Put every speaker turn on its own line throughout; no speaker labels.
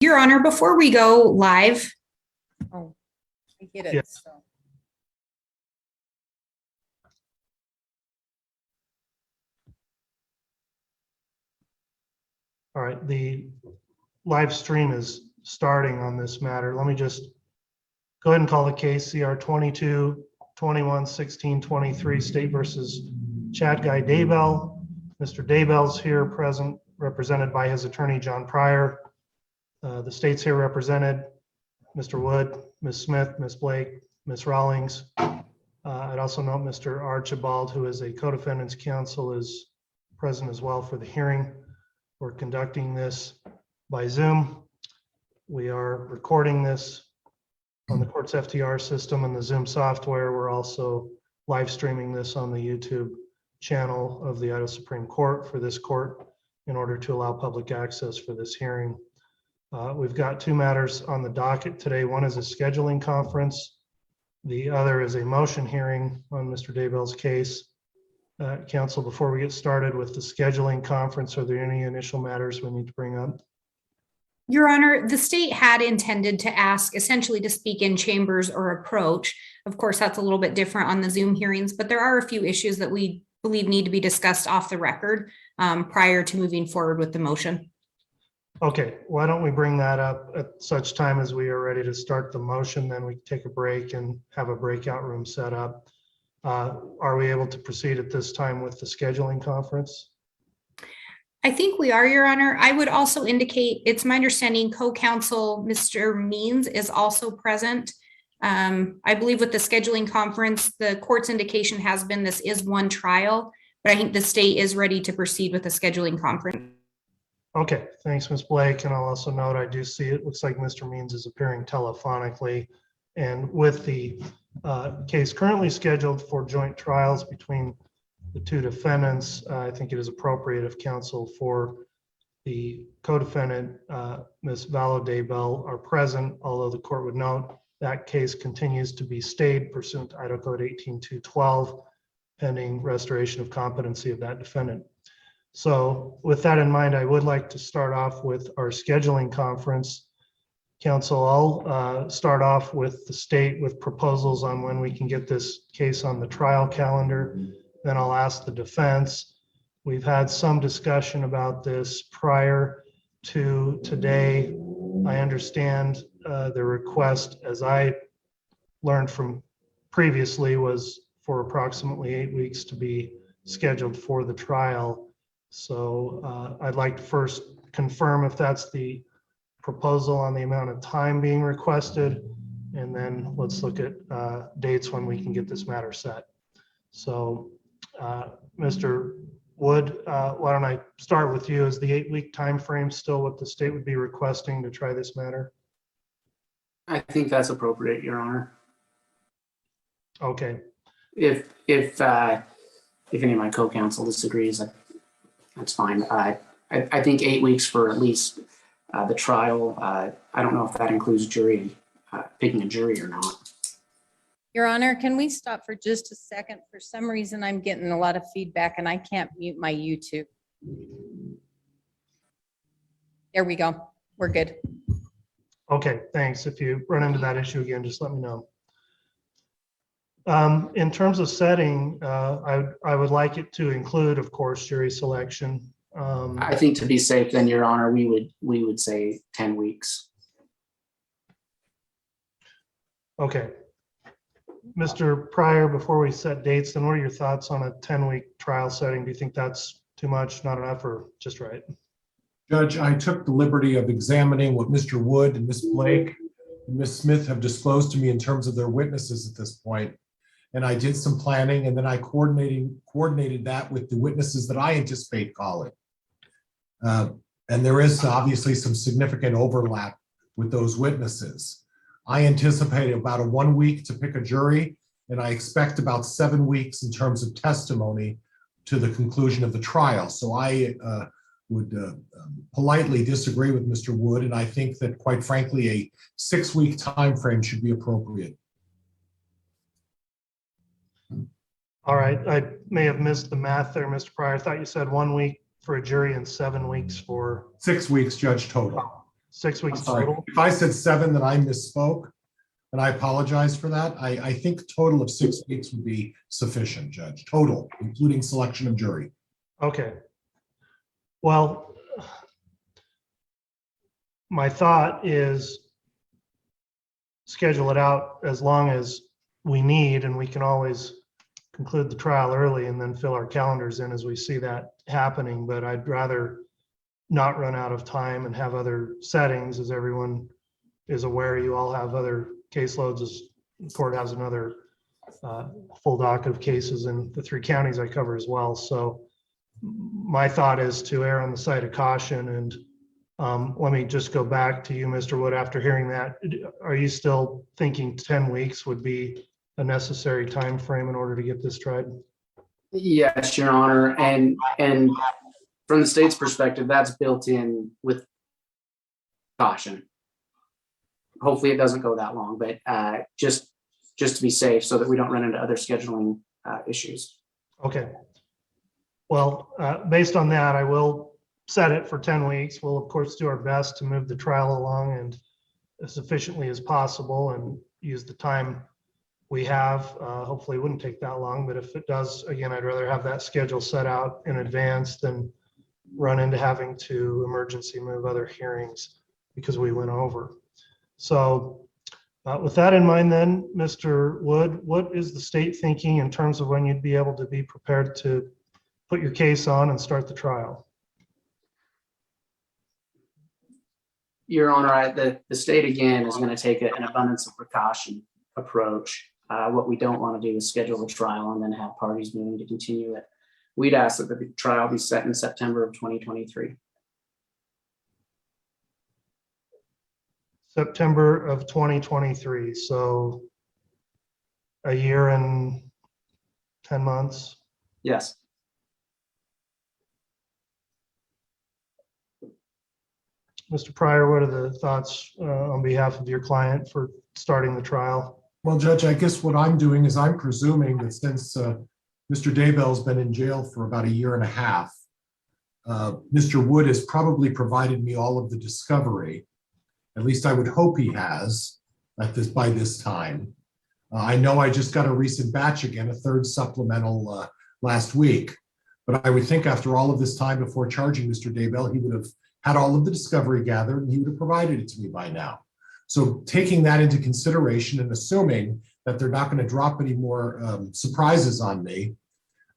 Your Honor, before we go live,
Oh, I get it.
Yes.
So.
All right, the live stream is starting on this matter. Let me just go ahead and call the case CR 22-21-16-23 State versus Chad Guy Daybell. Mr. Daybell's here present, represented by his attorney, John Pryor. The state's here represented, Mr. Wood, Ms. Smith, Ms. Blake, Ms. Rawlings. I'd also note Mr. Archibald, who is a co-defendant's counsel, is present as well for the hearing. We're conducting this by Zoom. We are recording this on the court's FTR system and the Zoom software. We're also live streaming this on the YouTube channel of the Idaho Supreme Court for this court in order to allow public access for this hearing. We've got two matters on the docket today. One is a scheduling conference. The other is a motion hearing on Mr. Daybell's case. Counsel, before we get started with the scheduling conference, are there any initial matters we need to bring up?
Your Honor, the state had intended to ask essentially to speak in chambers or approach. Of course, that's a little bit different on the Zoom hearings, but there are a few issues that we believe need to be discussed off the record prior to moving forward with the motion.
Okay, why don't we bring that up at such time as we are ready to start the motion, then we take a break and have a breakout room set up. Are we able to proceed at this time with the scheduling conference?
I think we are, Your Honor. I would also indicate, it's my understanding co-counsel Mr. Means is also present. I believe with the scheduling conference, the court's indication has been this is one trial, but I think the state is ready to proceed with the scheduling conference.
Okay, thanks, Ms. Blake. And I'll also note, I do see it looks like Mr. Means is appearing telephonically. And with the case currently scheduled for joint trials between the two defendants, I think it is appropriate if counsel for the co-defendant, Ms. Valo Daybell, are present, although the court would note that case continues to be stayed pursuant to Idaho Code 18212, pending restoration of competency of that defendant. So with that in mind, I would like to start off with our scheduling conference. Counsel, I'll start off with the state with proposals on when we can get this case on the trial calendar. Then I'll ask the defense. We've had some discussion about this prior to today. I understand the request, as I learned from previously, was for approximately 8 weeks to be scheduled for the trial. So I'd like to first confirm if that's the proposal on the amount of time being requested, and then let's look at dates when we can get this matter set. So Mr. Wood, why don't I start with you? Is the 8-week time frame still what the state would be requesting to try this matter?
I think that's appropriate, Your Honor.
Okay.
If any of my co-counsel disagrees, that's fine. I think 8 weeks for at least the trial. I don't know if that includes jury, picking a jury or not.
Your Honor, can we stop for just a second? For some reason, I'm getting a lot of feedback and I can't mute my YouTube. There we go. We're good.
Okay, thanks. If you run into that issue again, just let me know. In terms of setting, I would like it to include, of course, jury selection.
I think to be safe, then, Your Honor, we would say 10 weeks.
Okay. Mr. Pryor, before we set dates, then what are your thoughts on a 10-week trial setting? Do you think that's too much, not enough, or just right?
Judge, I took the liberty of examining what Mr. Wood and Ms. Blake and Ms. Smith have disclosed to me in terms of their witnesses at this point. And I did some planning, and then I coordinated that with the witnesses that I anticipate calling. And there is obviously some significant overlap with those witnesses. I anticipate about a 1 week to pick a jury, and I expect about 7 weeks in terms of testimony to the conclusion of the trial. So I would politely disagree with Mr. Wood, and I think that, quite frankly, a 6-week time frame should be appropriate.
All right, I may have missed the math there, Mr. Pryor. I thought you said 1 week for a jury and 7 weeks for.
6 weeks, Judge, total.
6
I'm
weeks
sorry.
total?
If I said 7, then I misspoke, and I apologize for that. I think a total of 6 weeks would be sufficient, Judge, total, including selection of jury.
Okay. Well, my thought is schedule it out as long as we need, and we can always conclude the trial early and then fill our calendars in as we see that happening. But I'd rather not run out of time and have other settings. As everyone is aware, you all have other caseloads, as the court has another full docket of cases in the 3 counties I cover as well. So my thought is to err on the side of caution. And let me just go back to you, Mr. Wood, after hearing that. Are you still thinking 10 weeks would be a necessary time frame in order to get this tried?
Yes, Your Honor, and from the state's perspective, that's built in with caution. Hopefully it doesn't go that long, but just to be safe so that we don't run into other scheduling issues.
Okay. Well, based on that, I will set it for 10 weeks. We'll of course do our best to move the trial along and as efficiently as possible and use the time we have. Hopefully it wouldn't take that long, but if it does, again, I'd rather have that schedule set out in advance than run into having to emergency move other hearings because we went over. So with that in mind then, Mr. Wood, what is the state thinking in terms of when you'd be able to be prepared to put your case on and start the trial?
Your Honor, the state again is going to take an abundance of precaution approach. What we don't want to do is schedule a trial and then have parties moving to continue it. We'd ask that the trial be set in September of 2023.
September of 2023, so a year and 10 months.
Yes.
Mr. Pryor, what are the thoughts on behalf of your client for starting the trial?
Well, Judge, I guess what I'm doing is I'm presuming that since Mr. Daybell's been in jail for about 1.5 years, Mr. Wood has probably provided me all of the discovery. At least I would hope he has by this time. I know I just got a recent batch again, a 3rd supplemental last week. But I would think after all of this time before charging Mr. Daybell, he would have had all of the discovery gathered and he would have provided it to me by now. So taking that into consideration and assuming that they're not going to drop any more surprises on me,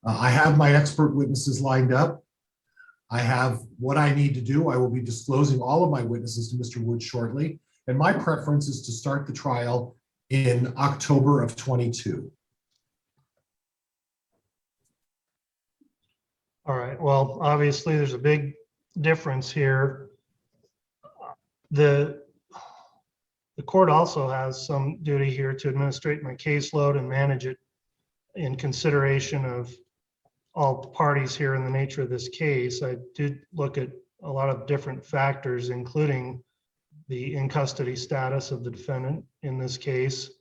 I have my expert witnesses lined up. I have what I need to do. I will be disclosing all of my witnesses to Mr. Wood shortly. And my preference is to start the trial in October of 22.
All right, well, obviously there's a big difference here. The court also has some duty here to administrate my caseload and manage it in consideration of all parties here in the nature of this case. I did look at a lot of different factors, including the in custody status of the defendant in this case.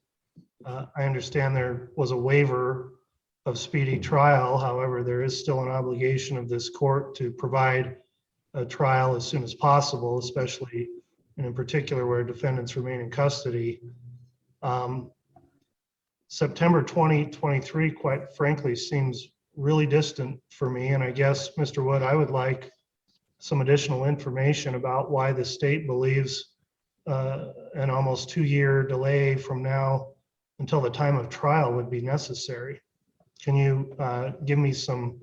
I understand there was a waiver of speedy trial. However, there is still an obligation of this court to provide a trial as soon as possible, especially and in particular where defendants remain in custody. September 2023, quite frankly, seems really distant for me. And I guess, Mr. Wood, I would like some additional information about why the state believes an almost 2-year delay from now until the time of trial would be necessary. Can you give me some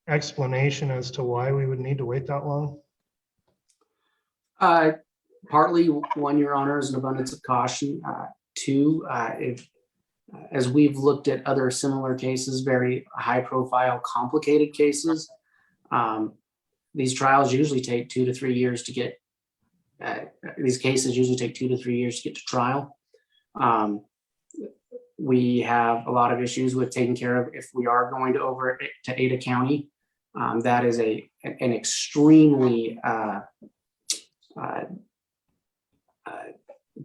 explanation as to why we would need to wait that long?
Partly, one, Your Honor, is an abundance of caution. Two, as we've looked at other similar cases, very high-profile, complicated cases, these trials usually take 2 to 3 years to get. These cases usually take 2 to 3 years to get to trial. We have a lot of issues with taking care of if we are going over to Ada County. That is an extremely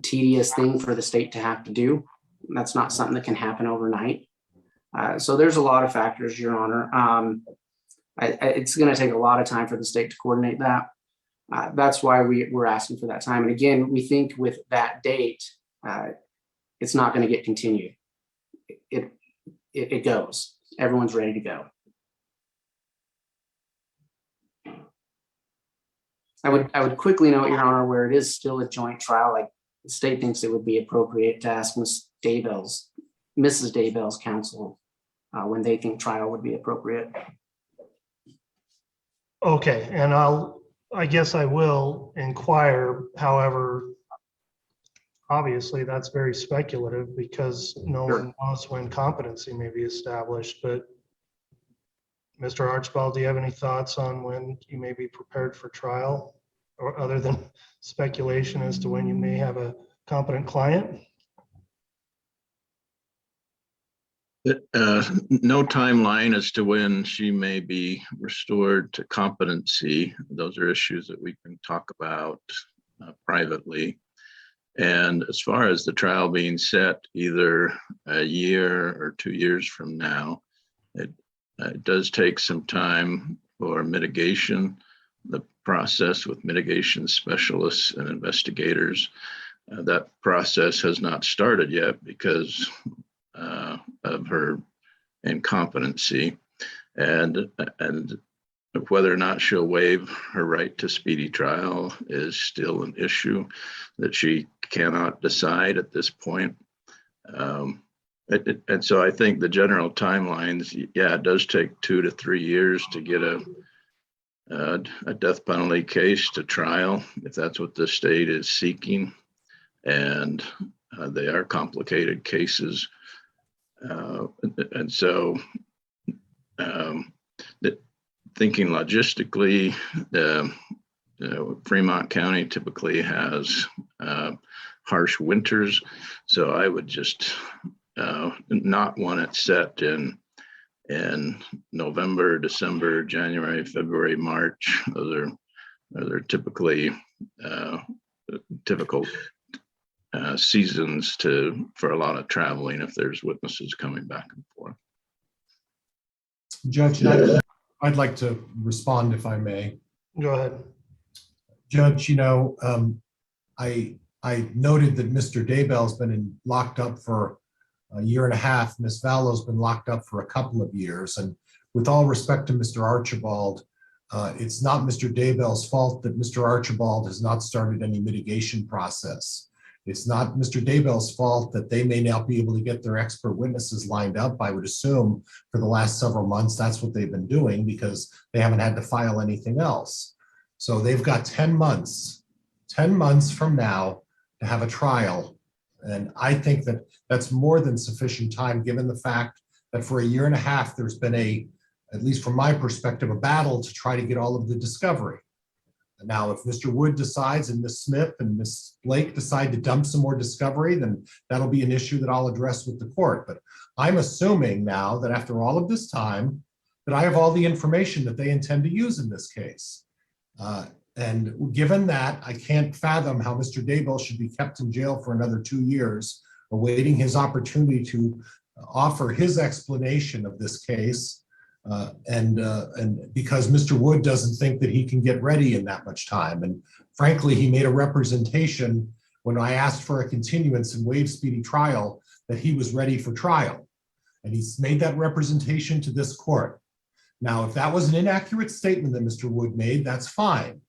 tedious thing for the state to have to do. That's not something that can happen overnight. So there's a lot of factors, Your Honor. It's going to take a lot of time for the state to coordinate that. That's why we're asking for that time. And again, we think with that date, it's not going to get continued. It goes. Everyone's ready to go. I would quickly note, Your Honor, where it is still a joint trial, like the state thinks it would be appropriate to ask Mrs. Daybell's counsel when they think trial would be appropriate.
Okay, and I guess I will inquire. However, obviously that's very speculative because no one knows when competency may be established. But Mr. Archibald, do you have any thoughts on when you may be prepared for trial, or other than speculation as to when you may have a competent client?
No timeline as to when she may be restored to competency. Those are issues that we can talk about privately. And as far as the trial being set either a year or 2 years from now, it does take some time for mitigation, the process with mitigation specialists and investigators. That process has not started yet because of her incompetency, and whether or not she'll waive her right to speedy trial is still an issue that she cannot decide at this point. And so I think the general timelines, yeah, it does take 2 to 3 years to get a death penalty case to trial, if that's what the state is seeking. And they are complicated cases. And so thinking logistically, Fremont County typically has harsh winters. So I would just not want it set in November, December, January, February, March. Those are typically difficult seasons for a lot of traveling if there's witnesses coming back and forth.
Judge, I'd like to respond if I may.
Go ahead.
Judge, I noted that Mr. Daybell's been locked up for a year and a half. Ms. Vallo's been locked up for a couple of years. And with all respect to Mr. Archibald, it's not Mr. Daybell's fault that Mr. Archibald has not started any mitigation process. It's not Mr. Daybell's fault that they may not be able to get their expert witnesses lined up. I would assume for the last several months, that's what they've been doing because they haven't had to file anything else. So they've got 10 months from now to have a trial. And I think that that's more than sufficient time, given the fact that for a year and a half, there's been at least from my perspective, a battle to try to get all of the discovery. Now, if Mr. Wood decides and Ms. Smith and Ms. Blake decide to dump some more discovery, then that'll be an issue that I'll address with the court. But I'm assuming now that after all of this time, that I have all the information that they intend to use in this case. And given that, I can't fathom how Mr. Daybell should be kept in jail for another 2 years, awaiting his opportunity to offer his explanation of this case. And because Mr. Wood doesn't think that he can get ready in that much time. And frankly, he made a representation when I asked for a continuance and waived speedy trial that he was ready for trial. And he's made that representation to this court. Now, if that was an inaccurate statement that Mr. Wood made, that's fine.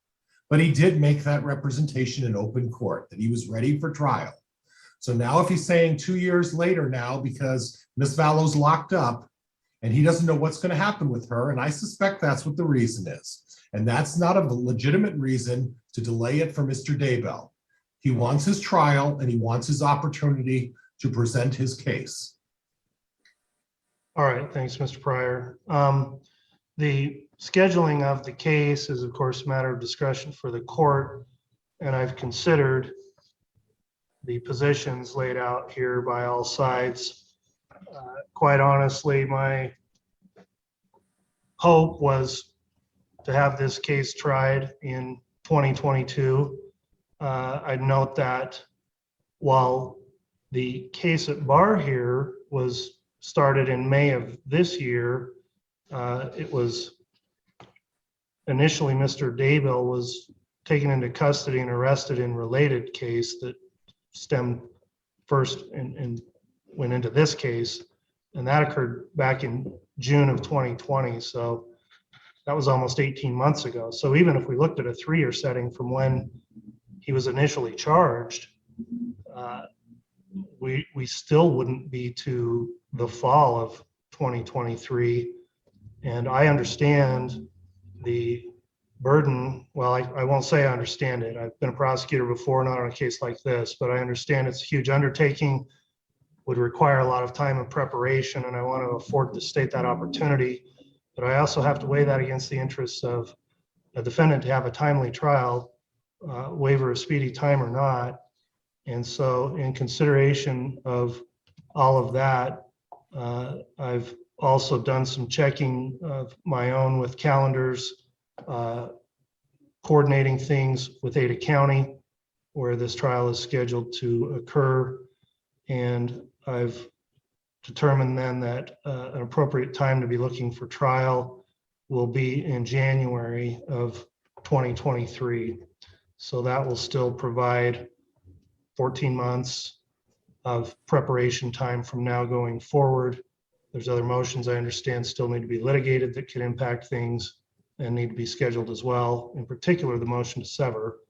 But he did make that representation in open court that he was ready for trial. So now if he's saying 2 years later now, because Ms. Vallo's locked up, and he doesn't know what's going to happen with her. And I suspect that's what the reason is. And that's not a legitimate reason to delay it for Mr. Daybell. He wants his trial and he wants his opportunity to present his case.
All right, thanks, Mr. Pryor. The scheduling of the case is, of course, a matter of discretion for the court. And I've considered the positions laid out here by all sides. Quite honestly, my hope was to have this case tried in 2022. I'd note that while the case at bar here was started in May of this year, it was initially Mr. Daybell was taken into custody and arrested in related case that stemmed first and went into this case. And that occurred back in June of 2020. So that was almost 18 months ago. So even if we looked at a 3-year setting from when he was initially charged, we still wouldn't be to the fall of 2023. And I understand the burden. Well, I won't say I understand it. I've been a prosecutor before, not on a case like this, but I understand it's a huge undertaking, would require a lot of time and preparation, and I want to afford the state that opportunity. But I also have to weigh that against the interests of a defendant to have a timely trial, waiver of speedy time or not. And so in consideration of all of that, I've also done some checking of my own with calendars, coordinating things with Ada County, where this trial is scheduled to occur. And I've determined then that an appropriate time to be looking for trial will be in January of 2023. So that will still provide 14 months of preparation time from now going forward. There's other motions I understand still need to be litigated that could impact things and need to be scheduled as well, in particular the motion to sever.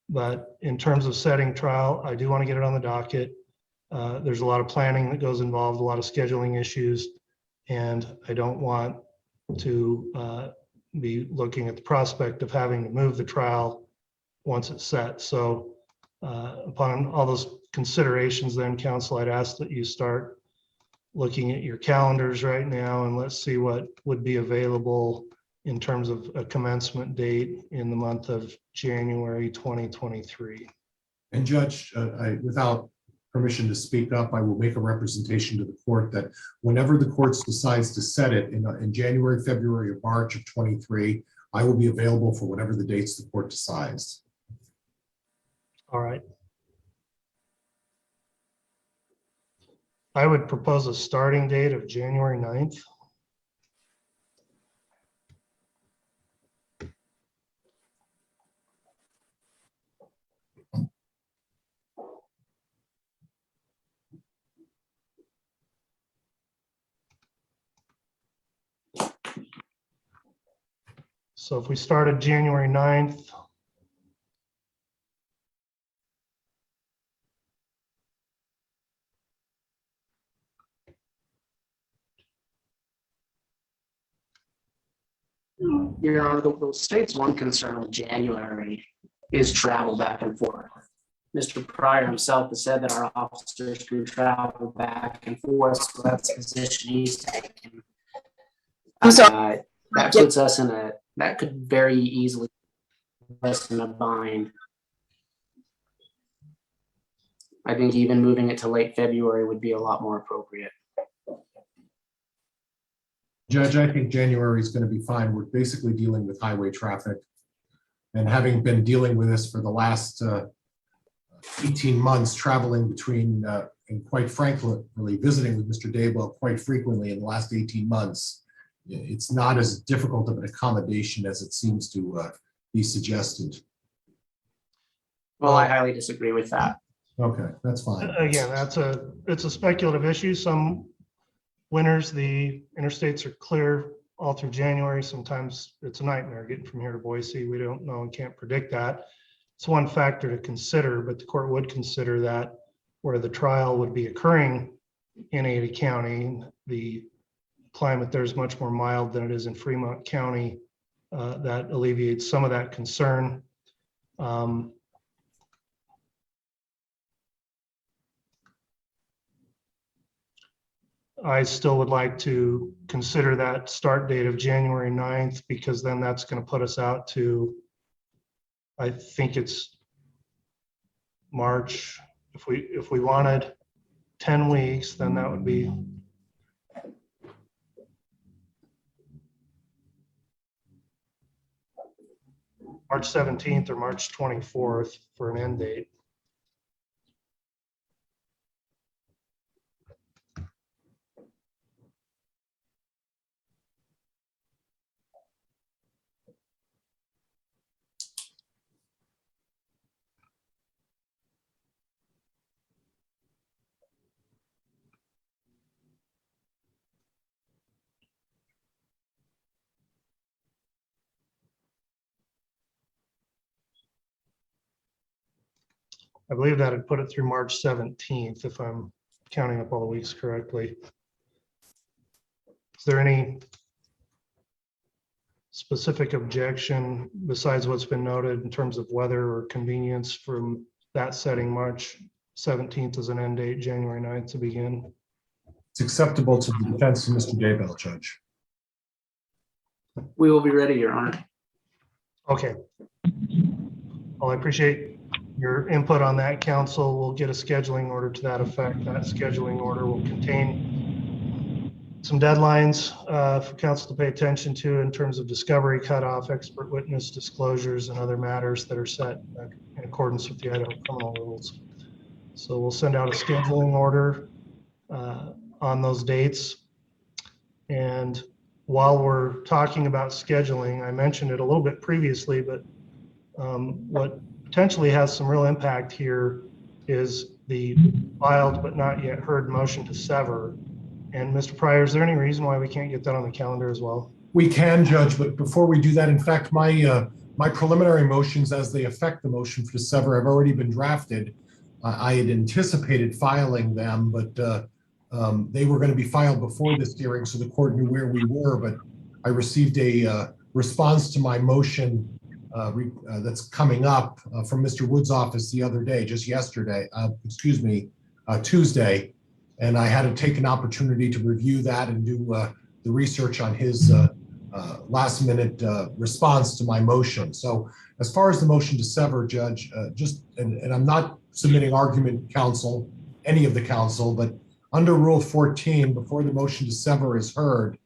But in terms of setting trial, I do want to get it on the docket. There's a lot of planning that goes involved, a lot of scheduling issues, and I don't want to be looking at the prospect of having to move the trial once it's set. So upon all those considerations then, counsel, I'd ask that you start looking at your calendars right now and let's see what would be available in terms of a commencement date in the month of January 2023.
And Judge, without permission to speak up, I will make a representation to the court that whenever the court decides to set it in January, February, or March of 23, I will be available for whatever the dates the court decides.
All right. I would propose a starting date of January 9th. So if we started January 9th,
Your Honor, the state's one concern with January is travel back and forth. Mr. Pryor himself has said that our officers can travel back and forth, so that's a position he's taken.
I'm sorry.
That puts us that could very easily put us in a bind. I think even moving it to late February would be a lot more appropriate.
Judge, I think January is going to be fine. We're basically dealing with highway traffic. And having been dealing with this for the last 18 months, traveling between, and quite frankly, really visiting with Mr. Daybell quite frequently in the last 18 months, it's not as difficult of an accommodation as it seems to be suggested.
Well, I highly disagree with that.
Okay, that's fine.
again, it's a speculative issue. Some winters, the interstates are clear all through January. Sometimes it's a nightmare getting from here to Boise. We don't know and can't predict that. It's one factor to consider, but the court would consider that where the trial would be occurring in Ada County, the climate there is much more mild than it is in Fremont County. That alleviates some of that concern. I still would like to consider that start date of January 9th, because then that's going to put us out to, I think it's March. If we wanted 10 weeks, then that would be March 17th or March 24th for an end date. I believe that had put it through March 17th, if I'm counting up all the weeks correctly. Is there any specific objection besides what's been noted in terms of weather or convenience from that setting March 17th as an end date, January 9th to begin?
It's acceptable to the defense of Mr. Daybell, Judge.
We will be ready, Your Honor.
Okay. Well, I appreciate your input on that, counsel. We'll get a scheduling order to that effect. That scheduling order will contain some deadlines for counsel to pay attention to in terms of discovery cutoff, expert witness disclosures, and other matters that are set in accordance with the Idaho criminal rules. So we'll send out a scheduling order on those dates. And while we're talking about scheduling, I mentioned it a little bit previously, but what potentially has some real impact here is the filed but not yet heard motion to sever. And Mr. Pryor, is there any reason why we can't get that on the calendar as well?
We can, Judge, but before we do that, in fact, my preliminary motions as they affect the motion for the sever have already been drafted. I had anticipated filing them, but they were going to be filed before this hearing, so the court knew where we were. But I received a response to my motion that's coming up from Mr. Wood's office the other day, just yesterday, Tuesday. And I had to take an opportunity to review that and do the research on his last minute response to my motion. So as far as the motion to sever, Judge, and I'm not submitting argument counsel, any of the counsel, but under Rule 14, before the motion to sever is heard,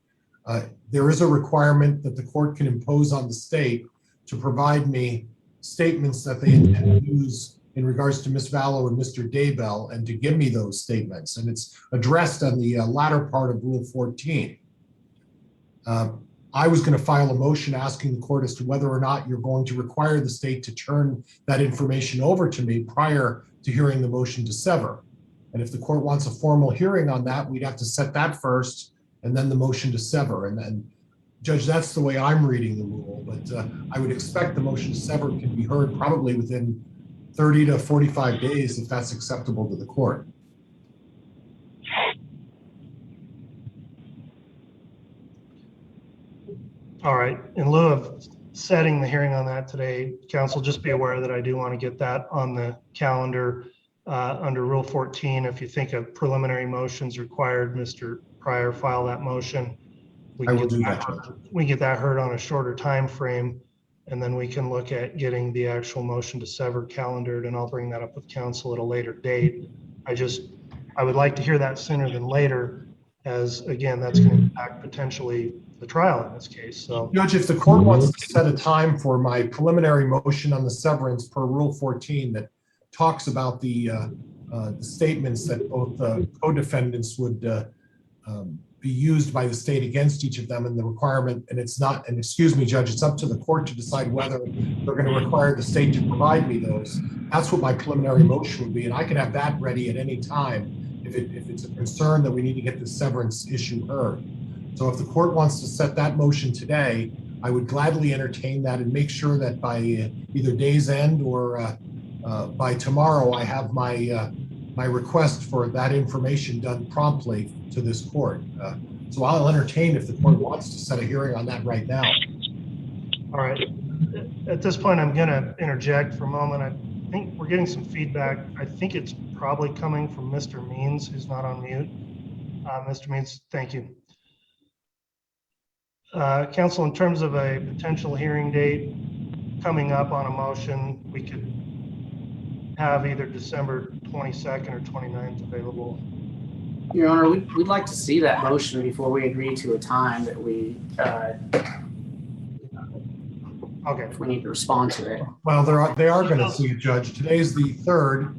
there is a requirement that the court can impose on the state to provide me statements that they intend to use in regards to Ms. Vallow and Mr. Daybell, and to give me those statements. And it's addressed on the latter part of Rule 14. I was going to file a motion asking the court as to whether or not you're going to require the state to turn that information over to me prior to hearing the motion to sever. And if the court wants a formal hearing on that, we'd have to set that first and then the motion to sever. And then, Judge, that's the way I'm reading the rule. But I would expect the motion to sever can be heard probably within 30 to 45 days if that's acceptable to the court.
All right. In lieu of setting the hearing on that today, counsel, just be aware that I do want to get that on the calendar under Rule 14. If you think a preliminary motion is required, Mr. Pryor, file that motion. We
I
can
will
get
do
that
that,
heard-
Judge.
we get that heard on a shorter time frame, and then we can look at getting the actual motion to sever calendared, and I'll bring that up with counsel at a later date. I would like to hear that sooner than later, as again, that's going to impact potentially the trial in this case. So
Judge, if the court wants to set a time for my preliminary motion on the severance per Rule 14 that talks about the statements that both co-defendants would be used by the state against each of them, and the requirement, and it's not, and excuse me, Judge, it's up to the court to decide whether they're going to require the state to provide me those. That's what my preliminary motion would be, and I can have that ready at any time if it's a concern that we need to get the severance issue heard. So if the court wants to set that motion today, I would gladly entertain that and make sure that by either day's end or by tomorrow, I have my request for that information done promptly to this court. So I'll entertain if the court wants to set a hearing on that right now.
all right. At this point, I'm going to interject for a moment. I think we're getting some feedback. I think it's probably coming from Mr. Means, who's not on mute. Mr. Means, thank you. Counsel, in terms of a potential hearing date coming up on a motion, we could have either December 22nd or 29th available.
Your Honor, we'd like to see that motion before we agree to a time that we,
Okay.
if we need to respond to it.
Well, they are going to see it, Judge. Today's the 3rd,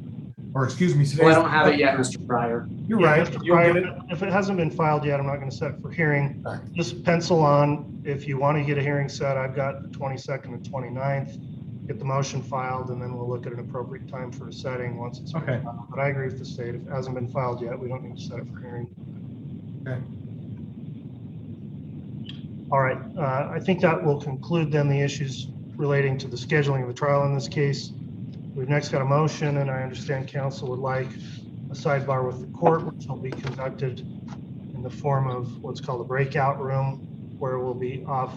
or excuse me, today's.
Well, I don't have it yet, Mr. Pryor.
You're
Yeah,
right.
Mr.
You'll
Pryor,
get it.
if it hasn't been filed yet, I'm not going to set it for hearing.
Right.
Just pencil on, if you want to get a hearing set, I've got the 22nd and 29th. Get the motion filed, and then we'll look at an appropriate time for a setting once it's been
Okay.
filed. But I agree with the state. If it hasn't been filed yet, we don't need to set it for hearing.
Okay.
All right. I think that will conclude then the issues relating to the scheduling of the trial in this case. We've next got a motion, and I understand council would like a sidebar with the court, which will be conducted in the form of what's called a breakout room, where we'll be off,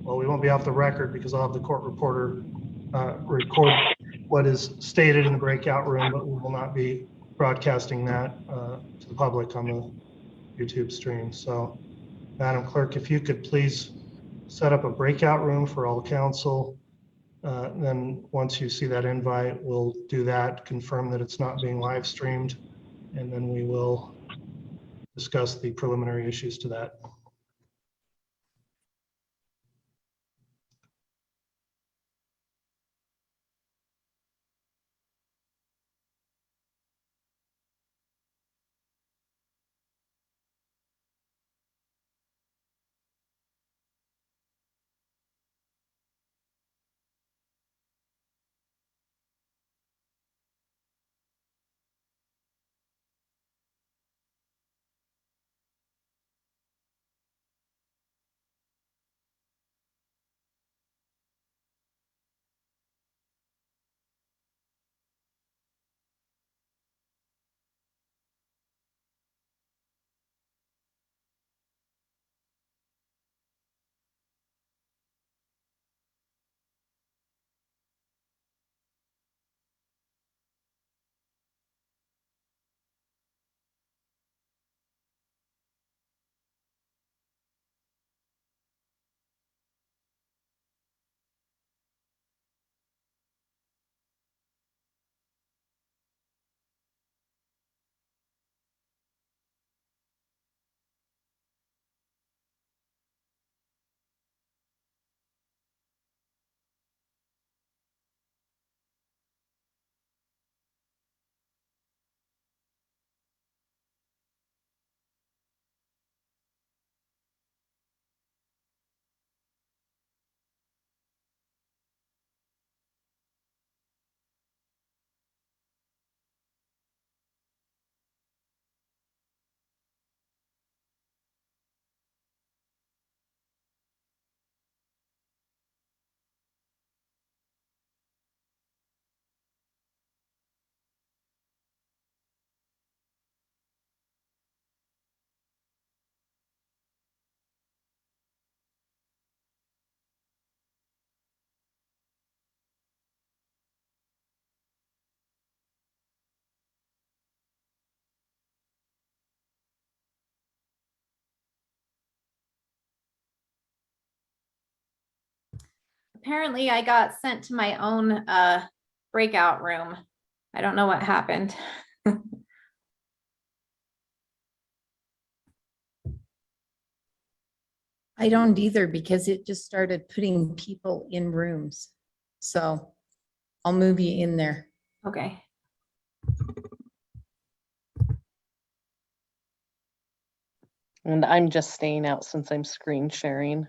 well, we won't be off the record because I'll have the court reporter record what is stated in the breakout room, but we will not be broadcasting that to the public on the YouTube stream. So, Madam Clerk, if you could please set up a breakout room for all council. Then once you see that invite, we'll do that, confirm that it's not being live streamed, and then we will discuss the preliminary issues to that.
Apparently I got sent to my own breakout room. I don't know what happened.
I don't either because it just started putting people in rooms. So I'll move you in there.
Okay.
And I'm just staying out since I'm screen sharing.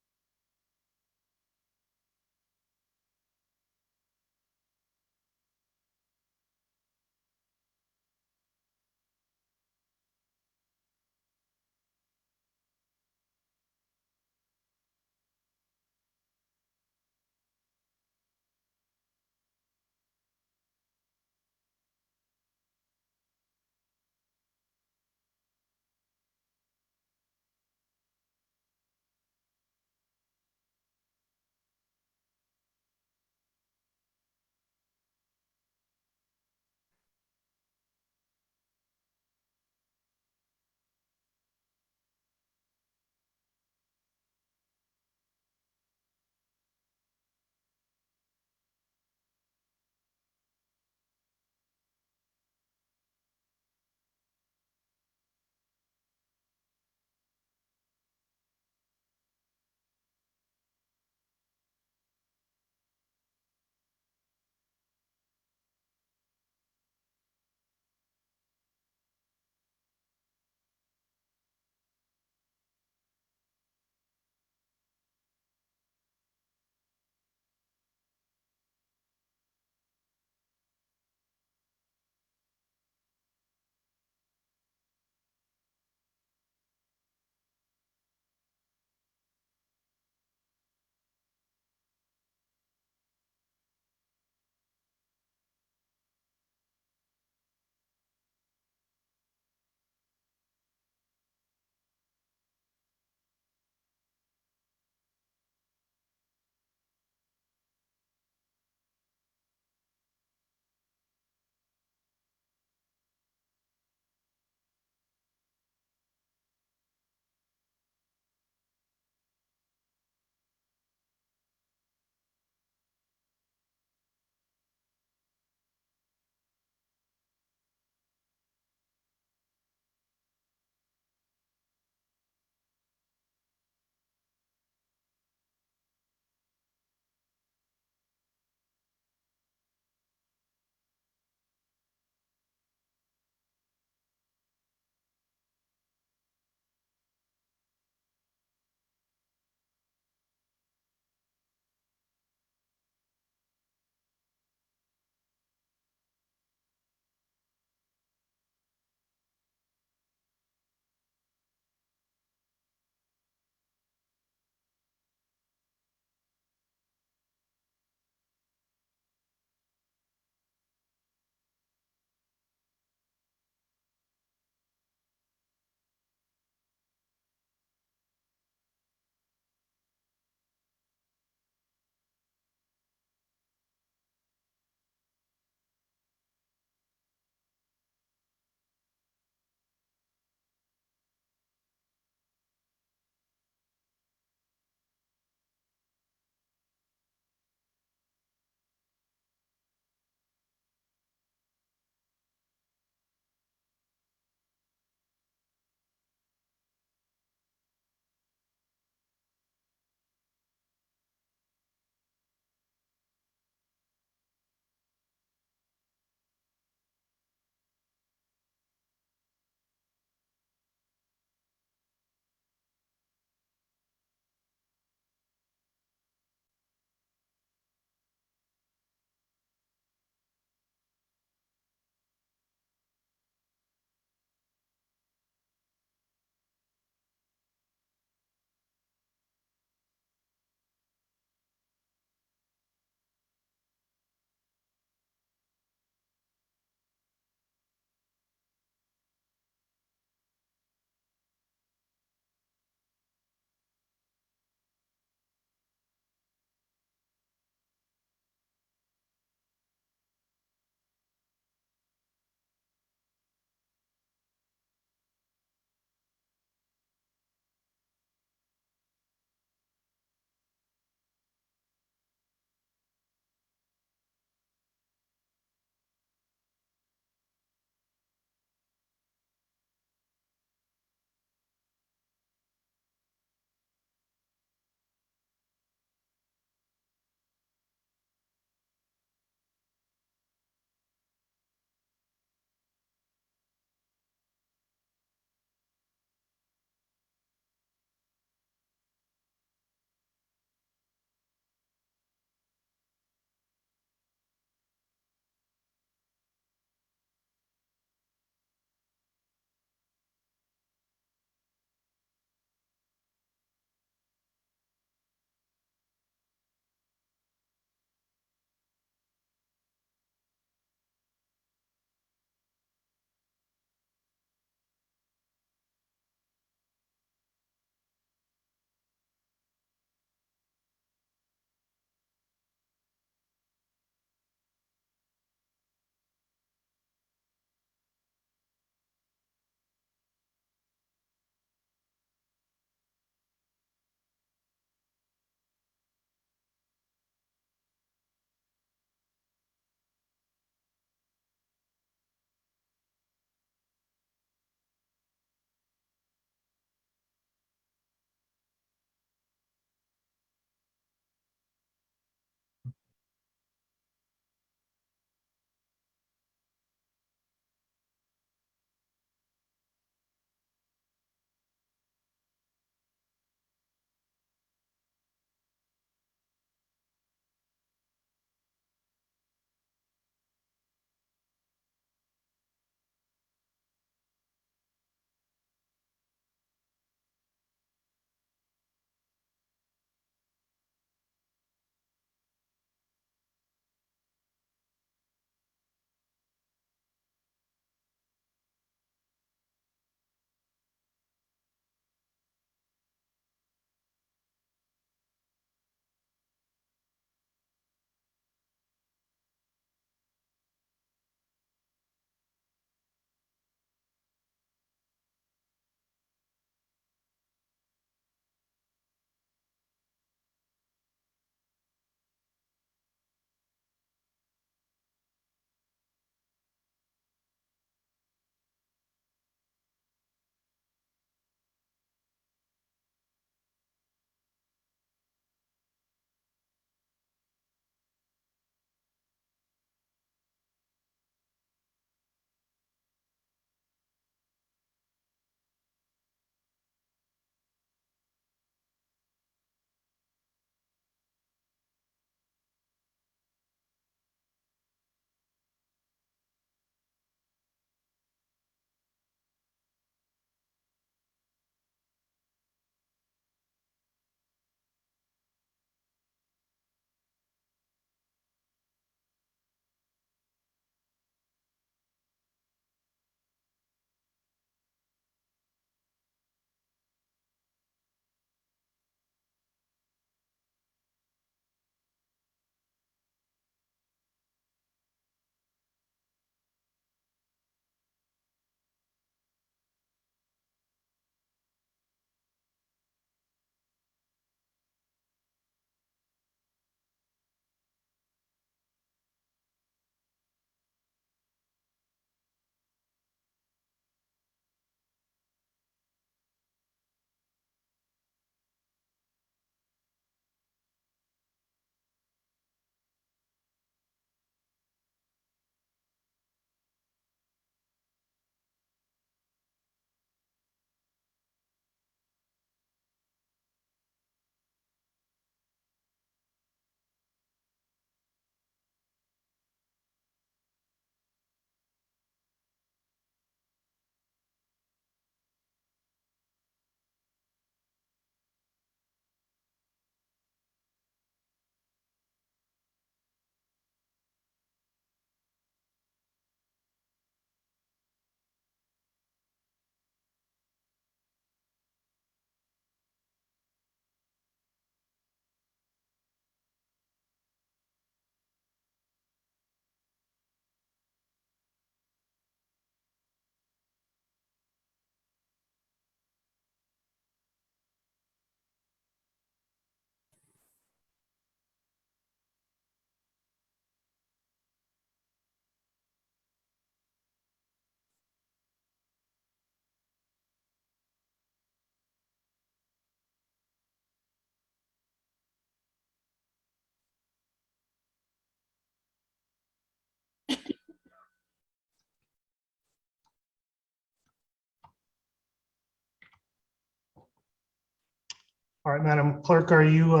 All right, Madam Clerk, are you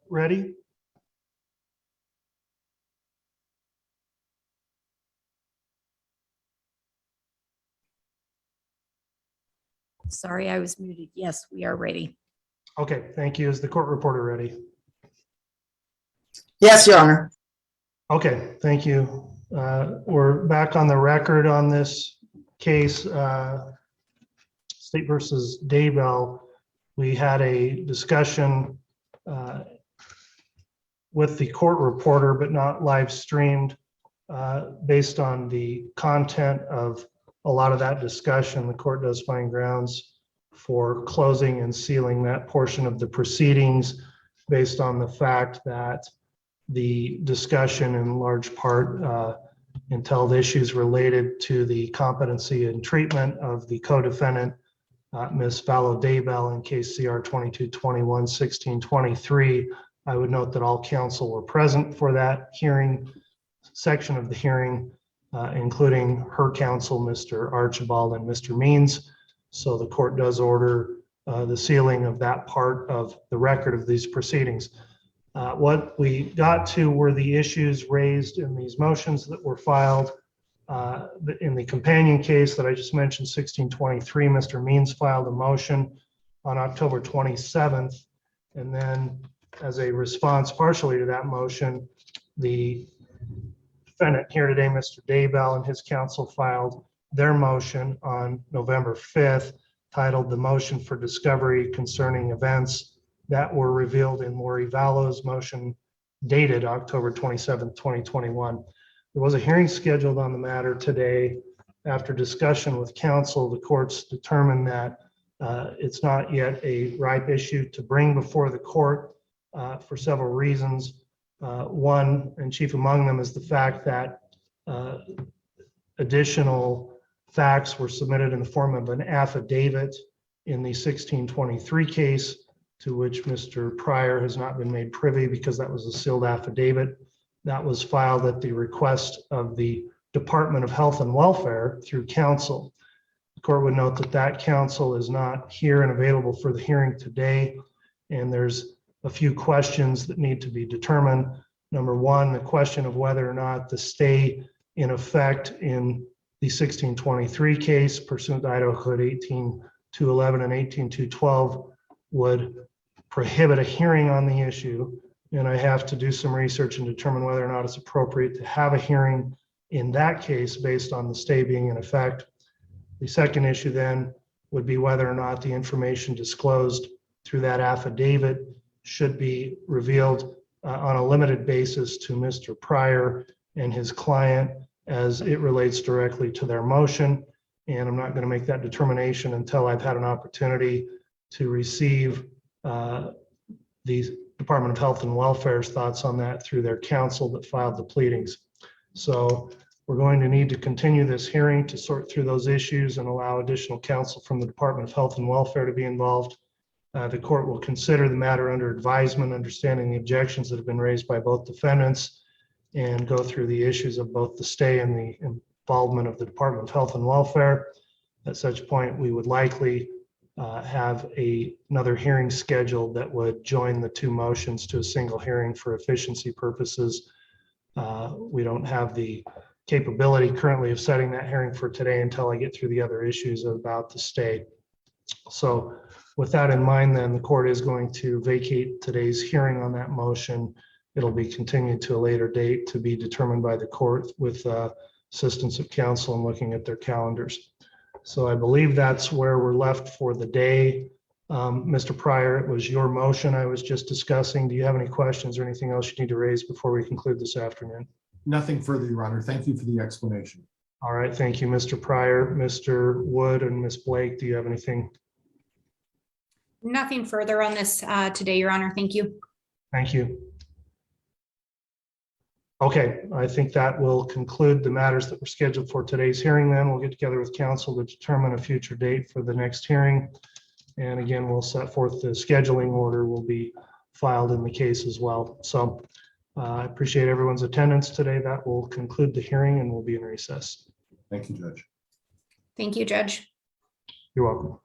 ready?
Sorry, I was muted. Yes, we are ready.
Okay, thank you. Is the court reporter ready?
Yes, Your Honor.
Okay, thank you. We're back on the record on this case, State versus Daybell. We had a discussion with the court reporter, but not live streamed. Based on the content of a lot of that discussion, the court does find grounds for closing and sealing that portion of the proceedings based on the fact that the discussion in large part entailed issues related to the competency and treatment of the co-defendant, Ms. Fallow Daybell, in case CR 2221-1623. I would note that all counsel were present for that hearing, section of the hearing, including her counsel, Mr. Archibald and Mr. Means. So the court does order the sealing of that part of the record of these proceedings. What we got to were the issues raised in these motions that were filed. In the companion case that I just mentioned, 1623, Mr. Means filed a motion on October 27th. And then as a response partially to that motion, the defendant here today, Mr. Daybell, and his counsel filed their motion on November 5th, titled "The Motion for Discovery Concerning Events That Were Revealed in Lori Vallow's Motion," dated October 27th, 2021. There was a hearing scheduled on the matter today. After discussion with counsel, the courts determined that it's not yet a ripe issue to bring before the court for several reasons. One, and chief among them, is the fact that additional facts were submitted in the form of an affidavit in the 1623 case, to which Mr. Pryor has not been made privy because that was a sealed affidavit. That was filed at the request of the Department of Health and Welfare through counsel. The court would note that that counsel is not here and available for the hearing today, and there's a few questions that need to be determined. Number one, the question of whether or not the stay in effect in the 1623 case pursuant to Idaho Code 18211 and 18212 would prohibit a hearing on the issue. And I have to do some research and determine whether or not it's appropriate to have a hearing in that case based on the stay being in effect. The second issue then would be whether or not the information disclosed through that affidavit should be revealed on a limited basis to Mr. Pryor and his client as it relates directly to their motion. And I'm not going to make that determination until I've had an opportunity to receive the Department of Health and Welfare's thoughts on that through their counsel that filed the pleadings. So we're going to need to continue this hearing to sort through those issues and allow additional counsel from the Department of Health and Welfare to be involved. The court will consider the matter under advisement, understanding the objections that have been raised by both defendants, and go through the issues of both the stay and the involvement of the Department of Health and Welfare. At such point, we would likely have another hearing scheduled that would join the two motions to a single hearing for efficiency purposes. We don't have the capability currently of setting that hearing for today until I get through the other issues about the stay. So with that in mind, then the court is going to vacate today's hearing on that motion. It'll be continued to a later date to be determined by the court with assistance of counsel and looking at their calendars. So I believe that's where we're left for the day. Mr. Pryor, it was your motion I was just discussing. Do you have any questions or anything else you need to raise before we conclude this afternoon?
Nothing further, Your Honor. Thank you for the explanation.
All right, thank you, Mr. Pryor. Mr. Wood and Ms. Blake, do you have anything?
Nothing further on this today, Your Honor. Thank you.
Thank you. Okay, I think that will conclude the matters that were scheduled for today's hearing. Then we'll get together with counsel to determine a future date for the next hearing. And again, we'll set forth the scheduling order will be filed in the case as well. So I appreciate everyone's attendance today. That will conclude the hearing and we'll be in recess.
Thank you, Judge.
Thank you, Judge.
You're welcome.